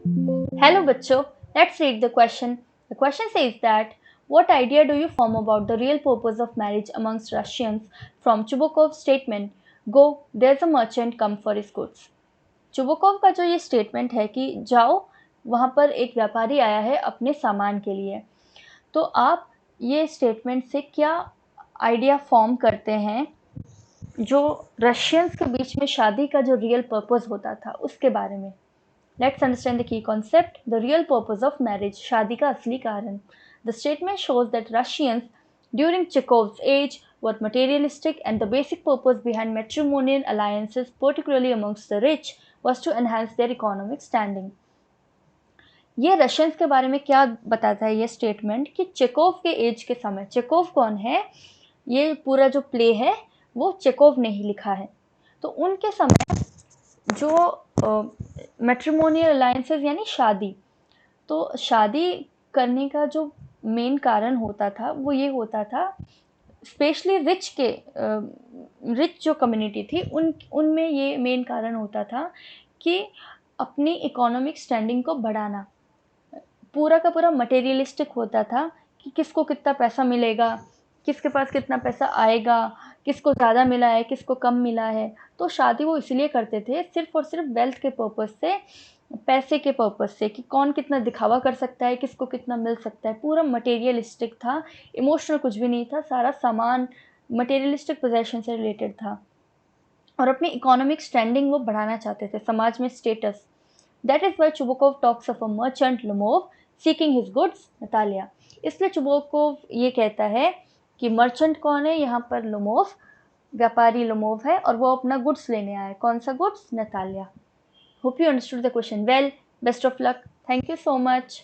Hello बच्चों, let's read the question. The question says that what idea do you form about the real purpose of marriage amongst Russians from Chubakov's statement, go, there's a merchant come for his goods. Chubukov का जो ये statement है कि जाओ वहाँ पर एक व्यापारी आया है अपने सामान के लिए, तो आप ये स्टेटमेंट से क्या आइडिया फॉर्म करते हैं जो रशियंस के बीच में शादी का जो रियल पर्पस होता था उसके बारे में. Let's understand the key concept, the real purpose of marriage, शादी का असली कारण. The statement shows that Russians during Chekhov's age were materialistic and the basic purpose behind matrimonial alliances, particularly amongst the rich, was to enhance their economic standing. ये Russians के बारे में क्या बताता है ये स्टेटमेंट कि चेकोव के एज के समय, चेकोव कौन है, ये पूरा जो प्ले है वो चेकोव ने ही लिखा है, तो उनके समय जो मैट्रिमोनियल अलायंसेस यानी शादी, तो शादी करने का जो मेन कारण होता था वो ये होता था, स्पेशली रिच जो कम्युनिटी थी उनमें ये मेन कारण होता था कि अपनी इकोनॉमिक स्टैंडिंग को बढ़ाना. पूरा का पूरा मटेरियलिस्टिक होता था कि किसको कितना पैसा मिलेगा, किसके पास कितना पैसा आएगा, किसको ज़्यादा मिला है, किसको कम मिला है. तो शादी वो इसलिए करते थे सिर्फ और सिर्फ वेल्थ के पर्पज़ से, पैसे के पर्पज़ से कि कौन कितना दिखावा कर सकता है, किसको कितना मिल सकता है. पूरा मटेरियलिस्टिक था, इमोशनल कुछ भी नहीं था, सारा सामान मटेरियलिस्टिक पोजेशन से रिलेटेड था और अपनी इकोनॉमिक स्टैंडिंग वो बढ़ाना चाहते थे, समाज में status. That is why Chubukov talks of a merchant Lomov seeking his goods Natalia. इसलिए चुबुकोव ये कहता है कि मर्चेंट कौन है, यहाँ पर लोमोव, व्यापारी लोमोव है और वो अपना गुड्स लेने आया. कौन सा goods? Natalia. Hope you understood the question well. Best of luck. Thank you so much.